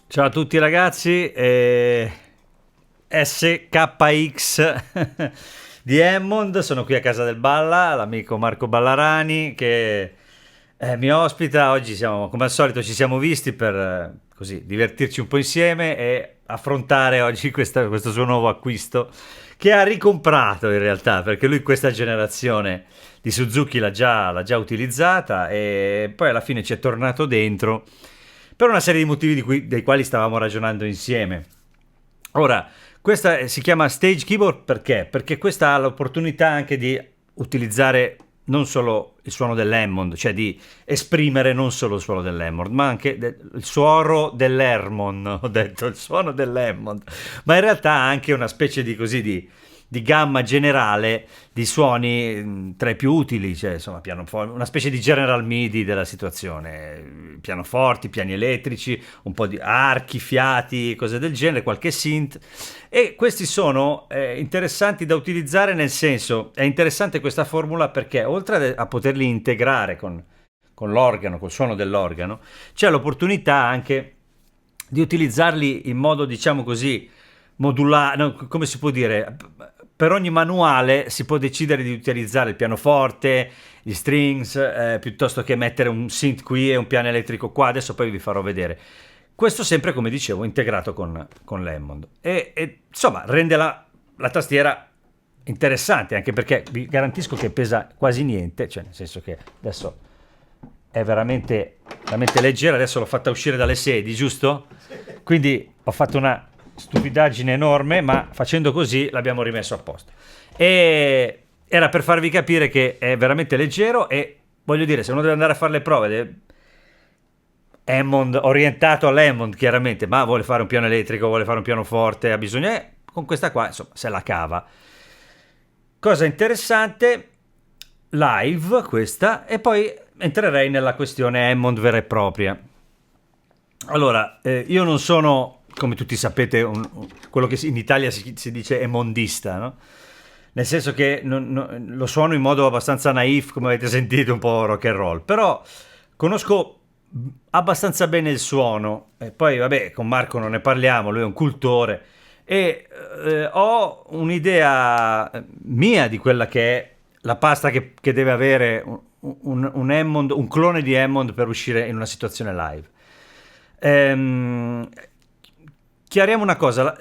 Ciao a tutti ragazzi, SKX di Hammond, sono qui a casa del Balla, l'amico Marco Ballarani che mi ospita. Oggi come al solito ci siamo visti per così divertirci un po' insieme e affrontare oggi questo suo nuovo acquisto che ha ricomprato in realtà, perché lui questa generazione di Suzuki l'ha già utilizzata e poi alla fine ci è tornato dentro per una serie di motivi dei quali stavamo ragionando insieme. Ora, questa si chiama Stage Keyboard perché? Perché questa ha l'opportunità anche di utilizzare non solo il suono dell'Hammond, cioè di esprimere non solo il suono dell'Hammond, ma anche il suono dell'Hermon, ho detto, il suono dell'Hammond, ma in realtà ha anche una specie di gamma generale di suoni tra i più utili, cioè insomma una specie di general MIDI della situazione, pianoforti, piani elettrici, un po' di archi, fiati, cose del genere, qualche synth, e questi sono interessanti da utilizzare, nel senso è interessante questa formula perché oltre a poterli integrare con l'organo, col suono dell'organo, c'è l'opportunità anche di utilizzarli in modo, diciamo così, modulare, no, come si può dire, per ogni manuale si può decidere di utilizzare il pianoforte, gli strings, piuttosto che mettere un synth qui e un piano elettrico qua. Adesso poi vi farò vedere. Questo sempre, come dicevo, integrato con l'Hammond. E insomma, rende la tastiera interessante, anche perché vi garantisco che pesa quasi niente, cioè nel senso che adesso è veramente leggera. Adesso l'ho fatta uscire dalle sedi, giusto? Quindi ho fatto una stupidaggine enorme, ma facendo così l'abbiamo rimesso a posto. E era per farvi capire che è veramente leggero e voglio dire, se uno deve andare a fare le prove Hammond, orientato all'Hammond chiaramente, ma vuole fare un piano elettrico, vuole fare un pianoforte, ha bisogno, con questa qua insomma se la cava. Cosa interessante, live questa, e poi entrerei nella questione Hammond vera e propria. Allora, io non sono, come tutti sapete, quello che in Italia si dice hammondista, no? Nel senso che lo suono in modo abbastanza naif, come avete sentito, un po' rock and roll, però conosco abbastanza bene il suono, e poi vabbè, con Marco non ne parliamo, lui è un cultore, e ho un'idea mia di quella che è la pasta che deve avere un Hammond, un clone di Hammond per uscire in una situazione live. Ehm, Chiariamo una cosa,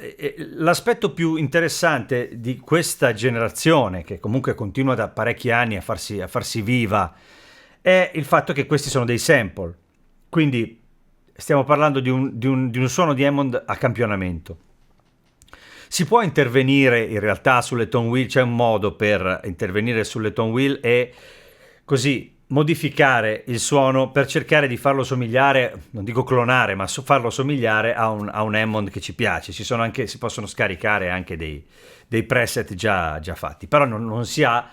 l'aspetto più interessante di questa generazione, che comunque continua da parecchi anni a farsi viva, è il fatto che questi sono dei sample. Quindi stiamo parlando di un suono di Hammond a campionamento. Si può intervenire in realtà sulle tone wheel, c'è un modo per intervenire sulle tone wheel e così modificare il suono per cercare di farlo somigliare, non dico clonare, ma farlo somigliare a un Hammond che ci piace. Si possono scaricare anche dei preset già fatti, però non si ha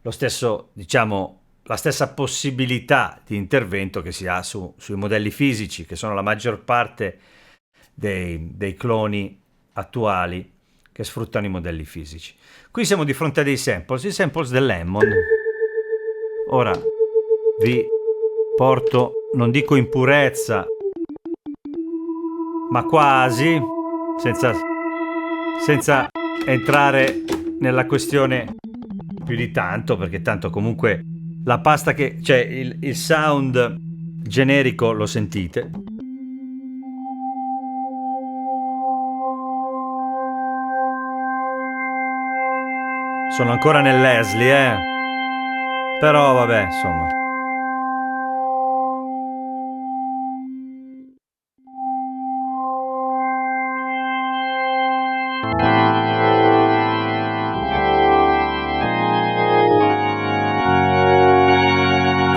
lo stesso, diciamo, la stessa possibilità di intervento che si ha sui modelli fisici, che sono la maggior parte dei cloni attuali che sfruttano i modelli fisici. Qui siamo di fronte a dei samples, i samples dell'Hammond. Ora vi porto, non dico in purezza, ma quasi, senza entrare nella questione più di tanto, perché tanto comunque la pasta che, cioè il sound generico lo sentite. Sono ancora nel Leslie, però vabbè, insomma.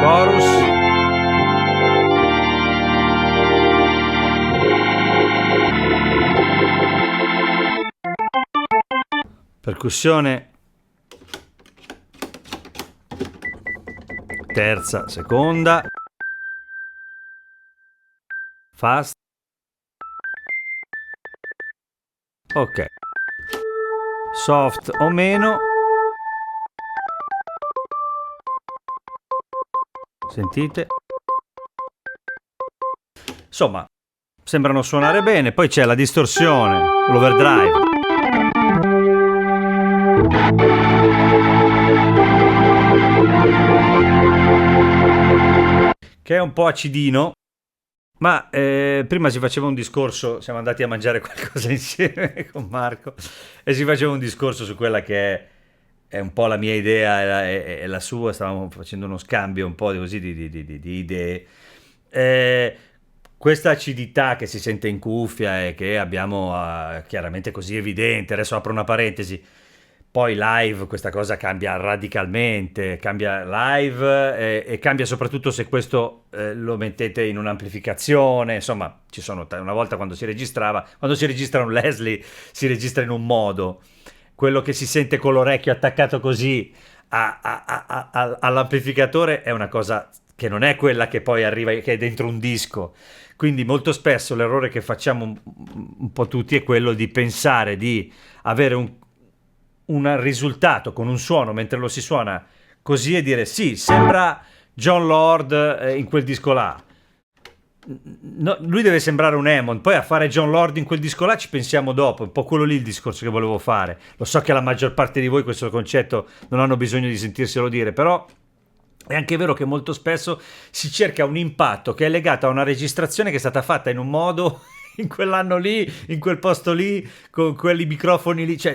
Chorus. Percussione. Terza, seconda. Fast. Ok. Soft o meno. Sentite? Insomma, sembrano suonare bene. Poi c'è la distorsione, l'overdrive. Che è un po' acidino, ma prima si faceva un discorso, siamo andati a mangiare qualcosa insieme con Marco e si faceva un discorso su quella che è un po' la mia idea e la sua, stavamo facendo uno scambio un po' di idee. Questa acidità che si sente in cuffia e che abbiamo chiaramente così evidente, adesso apro una parentesi, poi live questa cosa cambia radicalmente, cambia live e cambia soprattutto se questo lo mettete in un'amplificazione, insomma una volta quando si registra un Leslie si registra in un modo, quello che si sente con l'orecchio attaccato così all'amplificatore è una cosa che non è quella che poi arriva, che è dentro un disco. Quindi molto spesso l'errore che facciamo un po' tutti è quello di pensare di avere un risultato con un suono mentre lo si suona così e dire sì, sembra Jon Lord in quel disco là. No, lui deve sembrare un Hammond, poi a fare Jon Lord in quel disco là ci pensiamo dopo, è un po' quello lì il discorso che volevo fare. Lo so che la maggior parte di voi questo concetto non hanno bisogno di sentirselo dire, però è anche vero che molto spesso si cerca un impatto che è legato a una registrazione che è stata fatta in un modo in quell'anno lì, in quel posto lì, con quelli microfoni lì, ci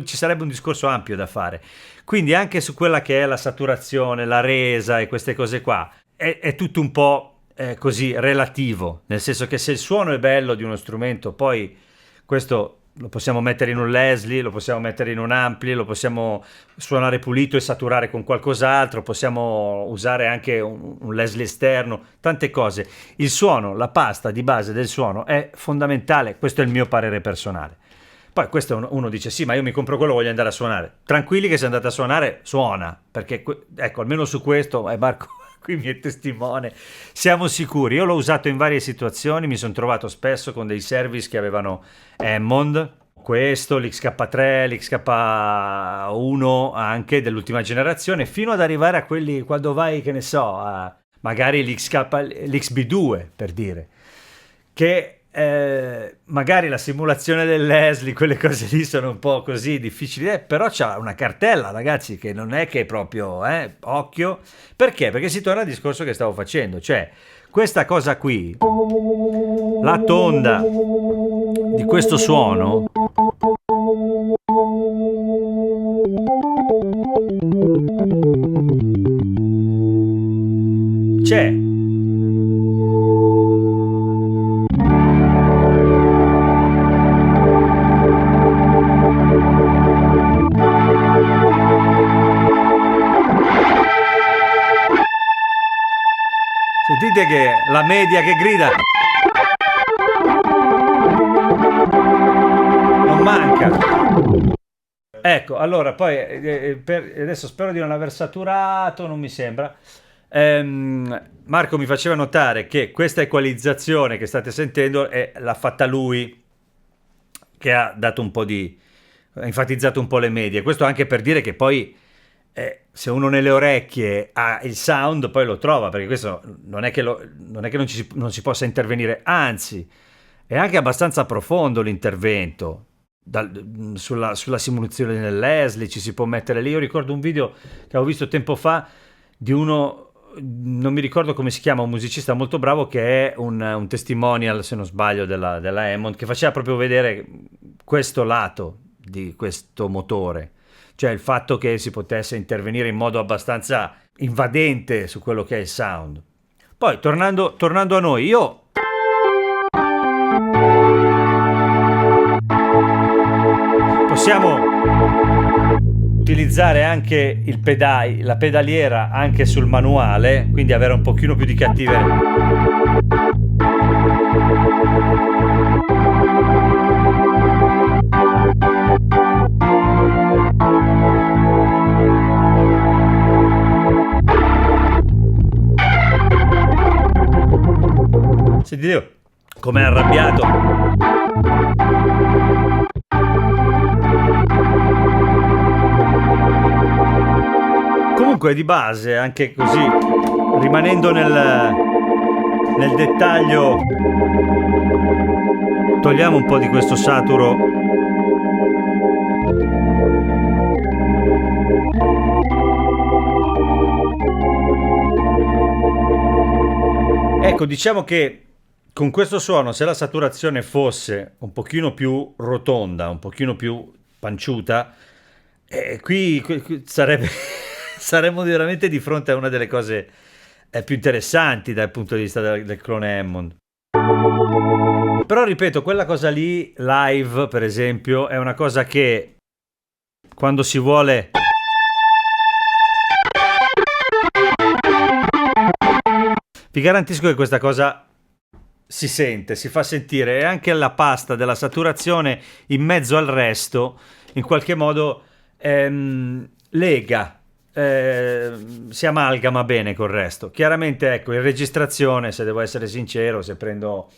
sarebbe un discorso ampio da fare. Quindi anche su quella che è la saturazione, la resa e queste cose qua, è tutto un po' così relativo, nel senso che se il suono è bello di uno strumento, poi questo lo possiamo mettere in un Leslie, lo possiamo mettere in un ampli, lo possiamo suonare pulito e saturare con qualcos'altro, possiamo usare anche un Leslie esterno, tante cose. Il suono, la pasta di base del suono è fondamentale, questo è il mio parere personale. Poi questo uno dice sì, ma io mi compro quello, voglio andare a suonare. Tranquilli che se andate a suonare, suona, perché ecco, almeno su questo, Marco qui mi è testimone, siamo sicuri. Io l'ho usato in varie situazioni, mi sono trovato spesso con dei service che avevano Hammond, questo, l'XK3, l'XK1 anche dell'ultima generazione, fino ad arrivare a quelli quando vai, che ne so, magari l'XB2 per dire, che magari la simulazione del Leslie, quelle cose lì sono un po' così difficili, però c'ha una cartella, ragazzi, che non è che è proprio occhio. Perché? Perché si torna al discorso che stavo facendo, cioè questa cosa qui, la tonda di questo suono c'è. Sentite che la media che grida non manca. Ecco, allora poi adesso spero di non aver saturato, non mi sembra. Marco mi faceva notare che questa equalizzazione che state sentendo l'ha fatta lui, che ha dato un po' ha enfatizzato un po' le medie. Questo anche per dire che poi se uno nelle orecchie ha il sound poi lo trova, perché questo non è che non si possa intervenire, anzi è anche abbastanza profondo l'intervento sulla simulazione del Leslie, ci si può mettere lì. Io ricordo un video che avevo visto tempo fa di uno, non mi ricordo come si chiama, un musicista molto bravo che è un testimonial, se non sbaglio, della Hammond, che faceva proprio vedere questo lato di questo motore, cioè il fatto che si potesse intervenire in modo abbastanza invadente su quello che è il sound. Poi tornando a noi, io possiamo utilizzare anche la pedaliera anche sul manuale, quindi avere un pochino più di cattiveria. Sentite come è arrabbiato. Comunque di base, anche così, rimanendo nel dettaglio, togliamo un po' di questo saturo. Ecco, diciamo che con questo suono, se la saturazione fosse un pochino più rotonda, un pochino più panciuta, qui saremmo veramente di fronte a una delle cose più interessanti dal punto di vista del clone Hammond. Però ripeto, quella cosa lì live, per esempio, è una cosa che quando si vuole vi garantisco che questa cosa si sente, si fa sentire, e anche la pasta della saturazione in mezzo al resto in qualche modo lega, si amalgama bene col resto. Chiaramente, ecco, in registrazione, se devo essere sincero, se prendo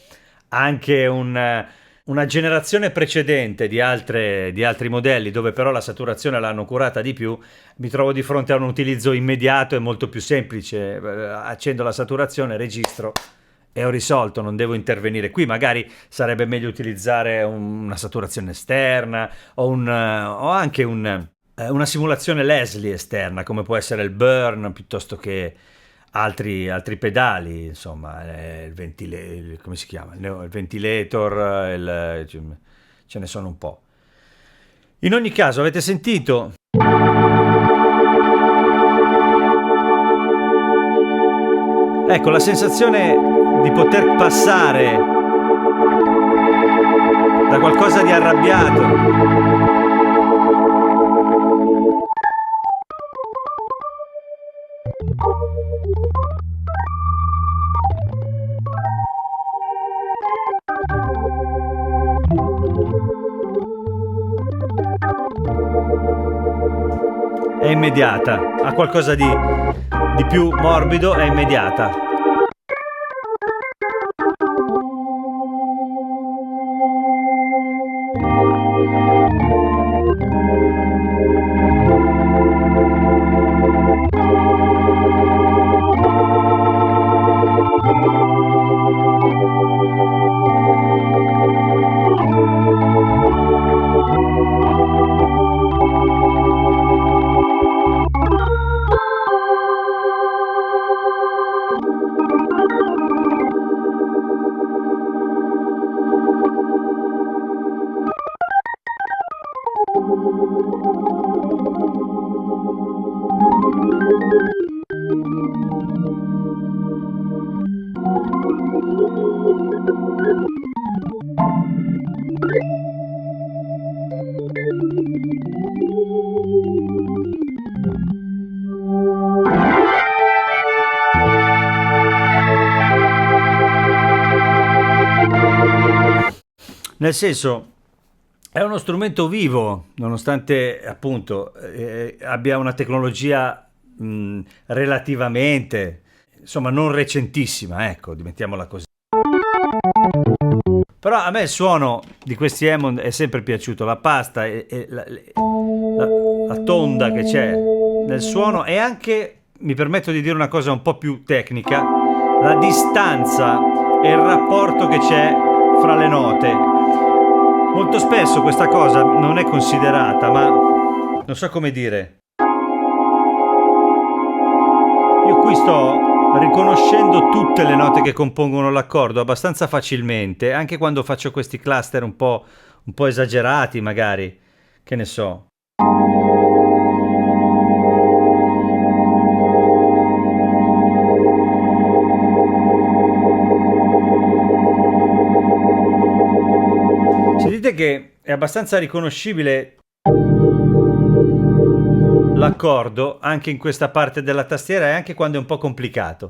anche una generazione precedente di altri modelli dove però la saturazione l'hanno curata di più, mi trovo di fronte a un utilizzo immediato e molto più semplice. Accendo la saturazione, registro e ho risolto, non devo intervenire. Qui magari sarebbe meglio utilizzare una saturazione esterna o anche una simulazione Leslie esterna, come può essere il Burn, piuttosto che altri pedali, insomma, come si chiama? Il ventilator, ce ne sono un po'. In ogni caso, avete sentito? Ecco, la sensazione di poter passare da qualcosa di arrabbiato è immediata, ha qualcosa di più morbido, è immediata. Nel senso, è uno strumento vivo, nonostante appunto abbia una tecnologia relativamente, insomma, non recentissima, ecco, mettiamola così. Però a me il suono di questi Hammond è sempre piaciuto, la pasta e la tonda che c'è nel suono, e anche, mi permetto di dire una cosa un po' più tecnica, la distanza e il rapporto che c'è fra le note. Molto spesso questa cosa non è considerata, ma non so come dire. Io qui sto riconoscendo tutte le note che compongono l'accordo abbastanza facilmente, anche quando faccio questi cluster un po' esagerati magari, che ne so. Sentite che è abbastanza riconoscibile l'accordo anche in questa parte della tastiera, e anche quando è un po' complicato.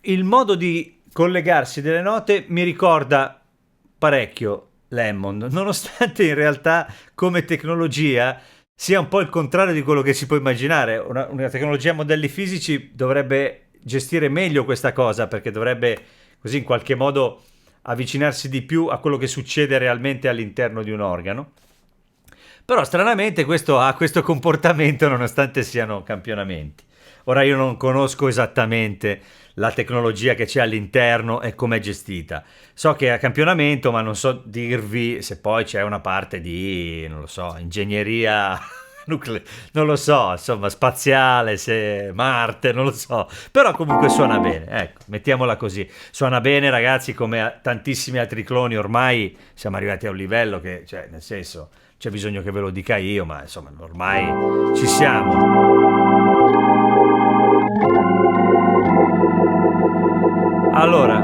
Il modo di collegarsi delle note mi ricorda parecchio l'Hammond, nonostante in realtà come tecnologia sia un po' il contrario di quello che si può immaginare. Una tecnologia a modelli fisici dovrebbe gestire meglio questa cosa, perché dovrebbe così in qualche modo avvicinarsi di più a quello che succede realmente all'interno di un organo. Però stranamente questo ha questo comportamento nonostante siano campionamenti. Ora io non conosco esattamente la tecnologia che c'è all'interno e com'è gestita. So che è a campionamento, ma non so dirvi se poi c'è una parte di, non lo so, ingegneria non lo so, insomma, spaziale, se Marte, non lo so, però comunque suona bene, ecco, mettiamola così, suona bene ragazzi, come tantissimi altri cloni. Ormai siamo arrivati a un livello che, cioè, nel senso, c'è bisogno che ve lo dica io, ma insomma, ormai ci siamo. Allora,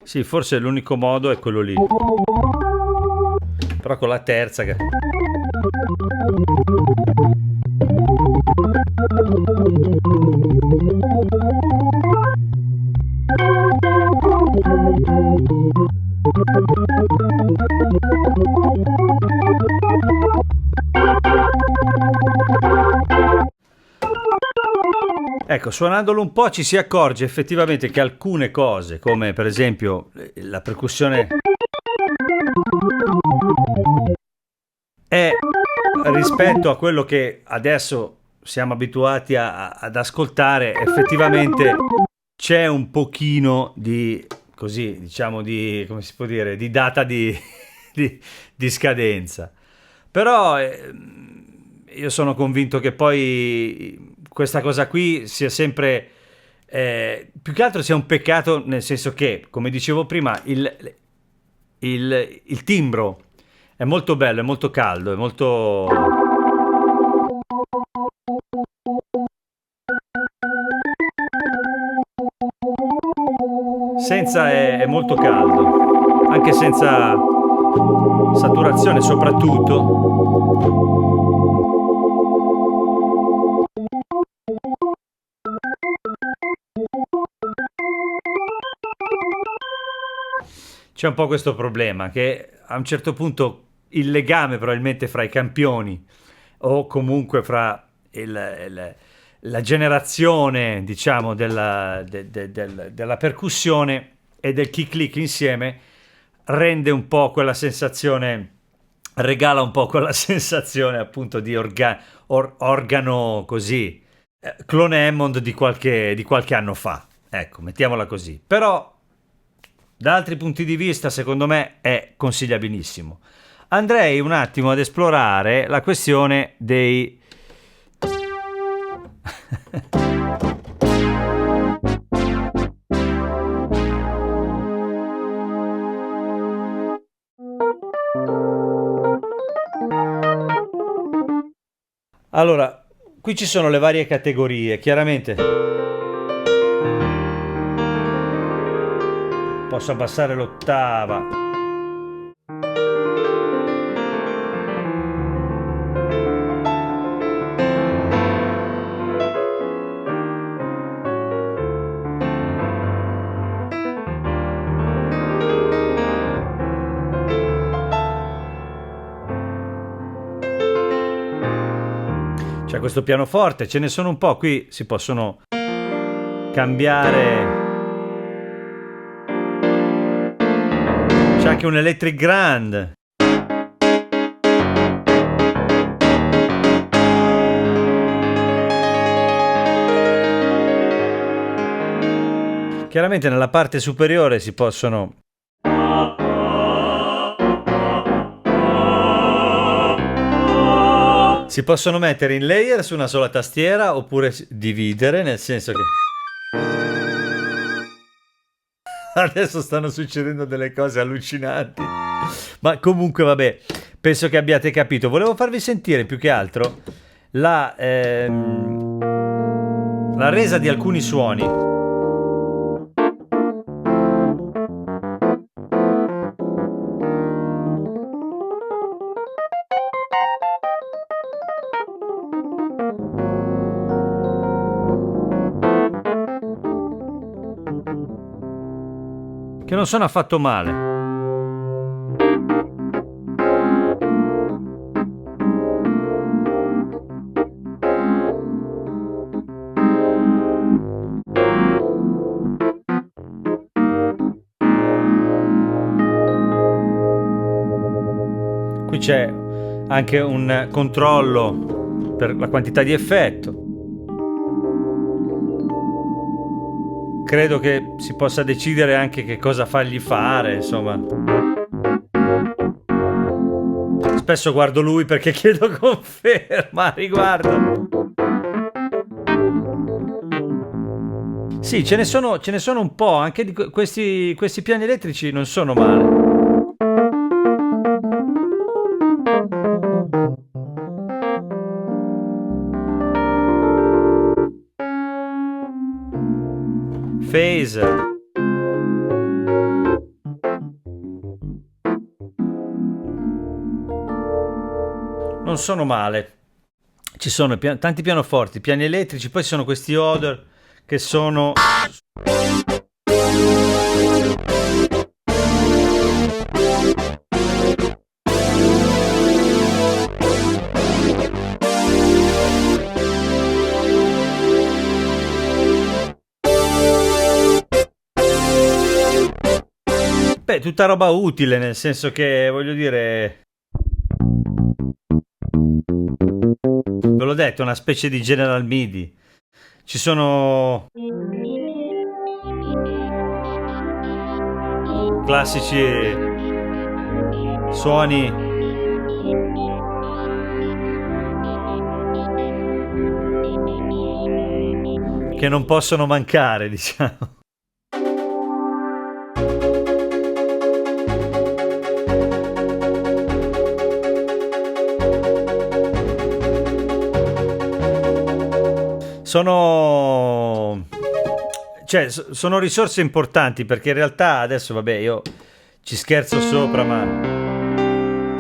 sì, forse l'unico modo è quello lì. Però con la terza che... Ecco, suonandolo un po' ci si accorge effettivamente che alcune cose, come per esempio la percussione, è rispetto a quello che adesso siamo abituati ad ascoltare, effettivamente c'è un pochino di, così, diciamo, di, come si può dire, di data di, di scadenza. Però io sono convinto che poi questa cosa qui sia sempre, più che altro sia un peccato, nel senso che, come dicevo prima, il timbro è molto bello, è molto caldo, è molto... Senza è molto caldo, anche senza saturazione soprattutto. C'è un po' questo problema che a un certo punto il legame probabilmente fra i campioni o comunque fra la generazione, diciamo, della percussione e del kick lick insieme rende un po' quella sensazione, regala un po' quella sensazione appunto di organo così, clone Hammond di qualche anno fa, ecco, mettiamola così. Però da altri punti di vista, secondo me, è consigliabilissimo. Andrei un attimo ad esplorare la questione dei... Allora, qui ci sono le varie categorie, chiaramente. Posso abbassare l'ottava. C'è questo pianoforte, ce ne sono un po', qui si possono cambiare. C'è anche un Electric Grand. Chiaramente nella parte superiore si possono mettere in layer su una sola tastiera oppure dividere, nel senso che adesso stanno succedendo delle cose allucinanti. Ma comunque vabbè, penso che abbiate capito. Volevo farvi sentire più che altro la resa di alcuni suoni. Che non sono affatto male. Qui c'è anche un controllo per la quantità di effetto. Credo che si possa decidere anche che cosa fargli fare, insomma. Spesso guardo lui perché chiedo conferma a riguardo. Sì, ce ne sono un po', anche di questi piani elettrici non sono male. Phaser. Non sono male. Ci sono tanti pianoforti, piani elettrici, poi ci sono questi Odor che sono... Beh, tutta roba utile, nel senso che, voglio dire, ve l'ho detto, una specie di General MIDI. Ci sono classici suoni che non possono mancare, diciamo. Sono, cioè, sono risorse importanti perché in realtà adesso, vabbè, io ci scherzo sopra, ma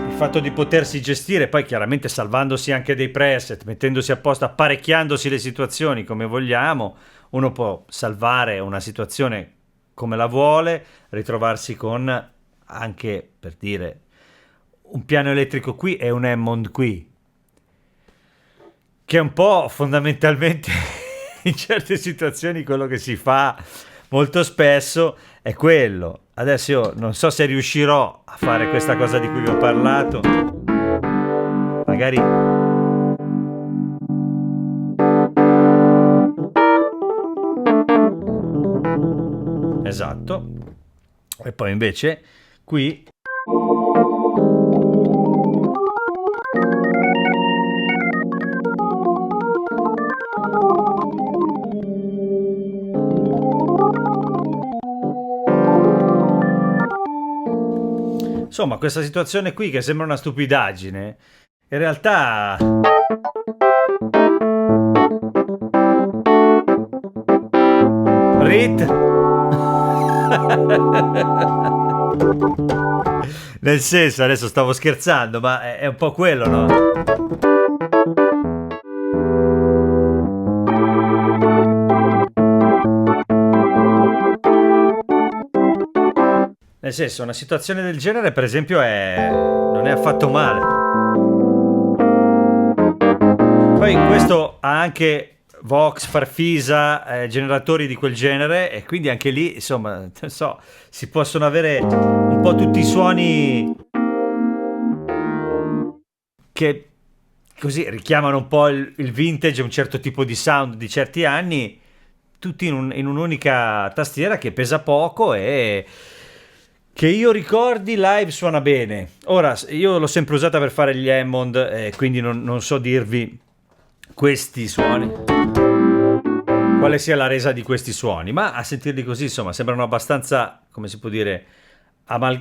il fatto di potersi gestire, poi chiaramente salvandosi anche dei preset, mettendosi a posto, apparecchiandosi le situazioni come vogliamo, uno può salvare una situazione come la vuole, ritrovarsi con anche, per dire, un piano elettrico qui e un Hammond qui, che è un po' fondamentalmente in certe situazioni quello che si fa molto spesso è quello. Adesso io non so se riuscirò a fare questa cosa di cui vi ho parlato, magari esatto, e poi invece qui insomma, questa situazione qui che sembra una stupidaggine, in realtà Rit nel senso, adesso stavo scherzando, ma è un po' quello, no? Nel senso, una situazione del genere, per esempio, non è affatto male. Poi questo ha anche Vox, Farfisa, generatori di quel genere, e quindi anche lì, insomma, non so, si possono avere un po' tutti i suoni che così richiamano un po' il vintage, un certo tipo di sound di certi anni, tutti in un'unica tastiera che pesa poco e che io ricordi live suona bene. Ora, io l'ho sempre usata per fare gli Hammond, quindi non so dirvi questi suoni, quale sia la resa di questi suoni, ma a sentirli così, insomma, sembrano abbastanza, come si può dire,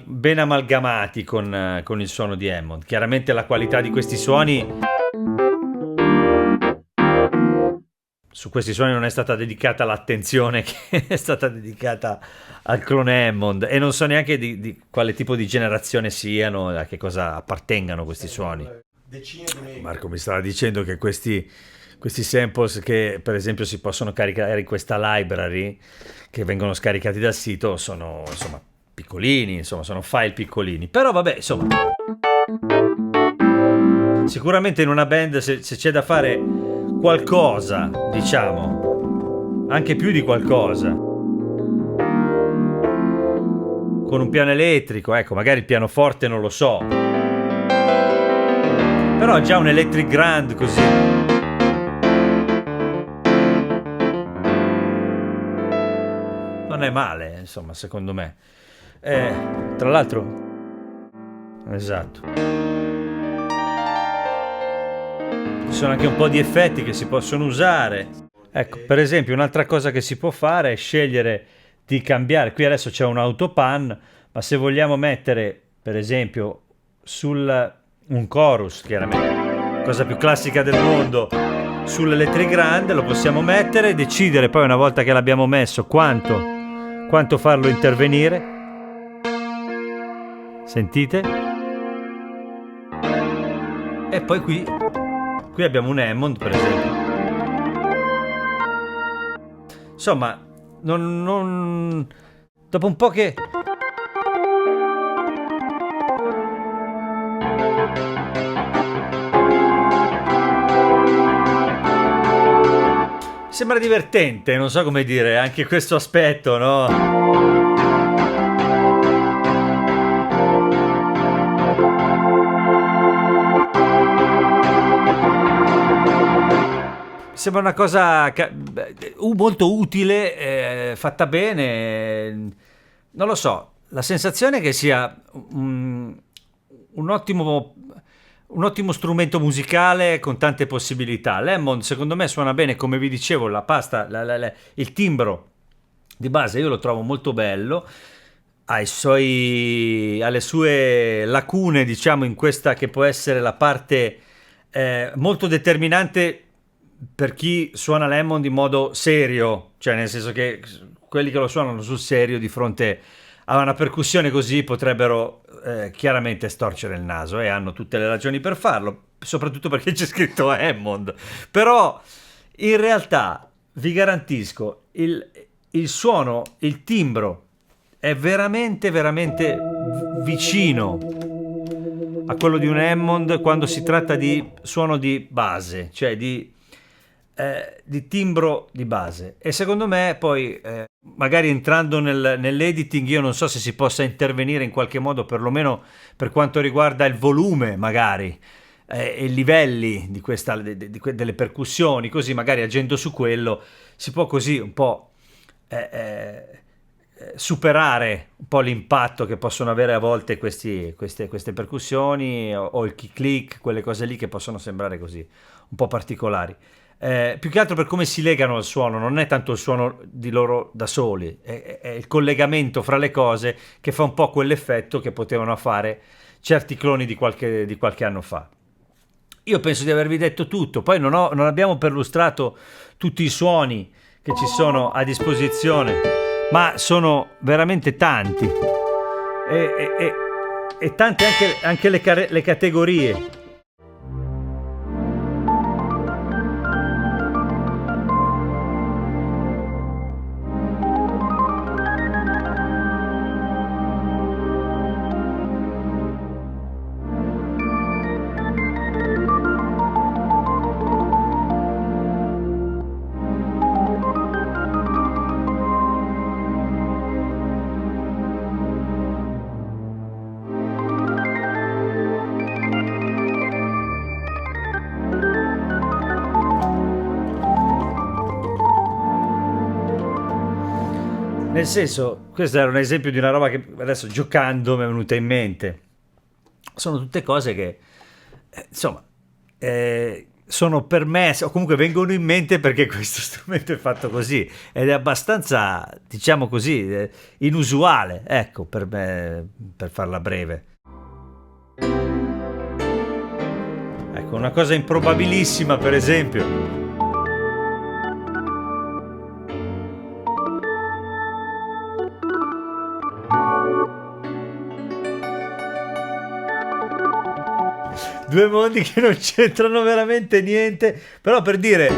ben amalgamati con il suono di Hammond. Chiaramente la qualità di questi suoni, su questi suoni non è stata dedicata l'attenzione che è stata dedicata al clone Hammond, e non so neanche di quale tipo di generazione siano, a che cosa appartengano questi suoni. Marco mi stava dicendo che questi samples che per esempio si possono caricare in questa library, che vengono scaricati dal sito, sono insomma piccolini, insomma sono file piccolini, però vabbè, insomma, sicuramente in una band se c'è da fare qualcosa, diciamo, anche più di qualcosa, con un piano elettrico, ecco, magari il pianoforte non lo so, però già un electric grand così non è male, insomma, secondo me. Tra l'altro, esatto, ci sono anche un po' di effetti che si possono usare. Ecco, per esempio, un'altra cosa che si può fare è scegliere di cambiare. Qui adesso c'è un autopan, ma se vogliamo mettere, per esempio, un chorus, chiaramente, cosa più classica del mondo, sull'Electric Grand, lo possiamo mettere e decidere poi, una volta che l'abbiamo messo, quanto farlo intervenire. Sentite? E poi qui abbiamo un Hammond, per esempio. Insomma, dopo un po' che sembra divertente, non so come dire, anche questo aspetto, no? sembra una cosa molto utile, fatta bene. Non lo so, la sensazione è che sia un ottimo, un ottimo strumento musicale con tante possibilità. L'Hammond, secondo me, suona bene, come vi dicevo, la pasta, il timbro di base io lo trovo molto bello, alle sue lacune, diciamo, in questa che può essere la parte molto determinante per chi suona l'Hammond in modo serio, cioè nel senso che quelli che lo suonano sul serio di fronte a una percussione così potrebbero chiaramente storcere il naso, e hanno tutte le ragioni per farlo, soprattutto perché c'è scritto Hammond. Però in realtà vi garantisco il suono, il timbro è veramente veramente vicino a quello di un Hammond quando si tratta di suono di base, cioè di timbro di base. E secondo me poi magari entrando nell'editing, io non so se si possa intervenire in qualche modo, perlomeno per quanto riguarda il volume magari e i livelli di delle percussioni, così magari agendo su quello si può così un po' superare un po' l'impatto che possono avere a volte queste percussioni o il kick click, quelle cose lì che possono sembrare così un po' particolari. Più che altro per come si legano al suono, non è tanto il suono di loro da soli, è il collegamento fra le cose che fa un po' quell'effetto che potevano fare certi cloni di qualche anno fa. Io penso di avervi detto tutto, poi non abbiamo perlustrato tutti i suoni che ci sono a disposizione, ma sono veramente tanti e tante anche le categorie. Nel senso, questo era un esempio di una roba che adesso giocando mi è venuta in mente. Sono tutte cose che, insomma, sono permesse o comunque vengono in mente perché questo strumento è fatto così ed è abbastanza, diciamo così, inusuale, ecco, per me, per farla breve. Ecco, una cosa improbabilissima, per esempio. Due mondi che non c'entrano veramente niente, però per dire...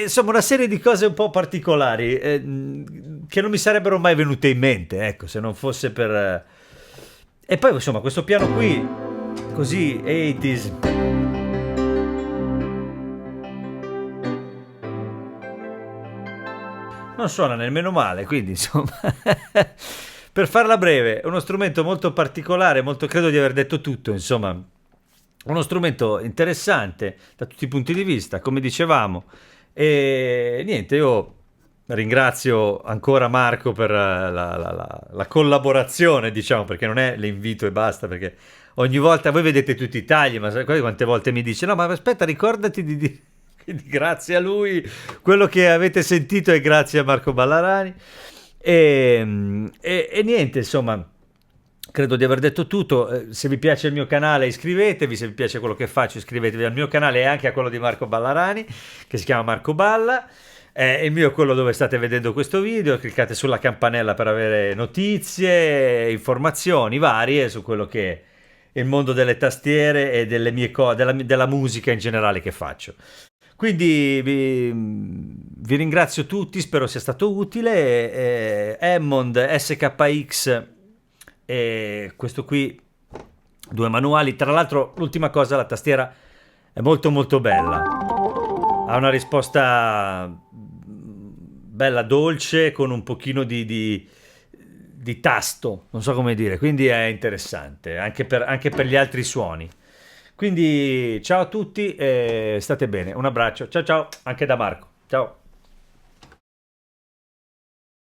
insomma, una serie di cose un po' particolari che non mi sarebbero mai venute in mente, ecco, se non fosse per... E poi, insomma, questo piano qui, così, 80s... non suona nemmeno male, quindi insomma per farla breve è uno strumento molto particolare, molto, credo di aver detto tutto, insomma uno strumento interessante da tutti i punti di vista, come dicevamo, e niente, io ringrazio ancora Marco per la collaborazione, diciamo, perché non è l'invito e basta, perché ogni volta voi vedete tutti i tagli, ma sai quante volte mi dice no ma aspetta, ricordati di dire. Quindi grazie a lui, quello che avete sentito è grazie a Marco Ballarani e niente, insomma, credo di aver detto tutto. Se vi piace il mio canale iscrivetevi, se vi piace quello che faccio iscrivetevi al mio canale e anche a quello di Marco Ballarani, che si chiama Marco Balla. Il mio è quello dove state vedendo questo video, cliccate sulla campanella per avere notizie, informazioni varie su quello che è il mondo delle tastiere e delle mie della musica in generale che faccio. Quindi vi ringrazio tutti, spero sia stato utile. Hammond SKX, questo qui, due manuali. Tra l'altro, l'ultima cosa, la tastiera è molto molto bella, ha una risposta bella dolce con un pochino di tasto, non so come dire, quindi è interessante anche per gli altri suoni. Quindi ciao a tutti e state bene, un abbraccio, ciao ciao, anche da Marco, ciao.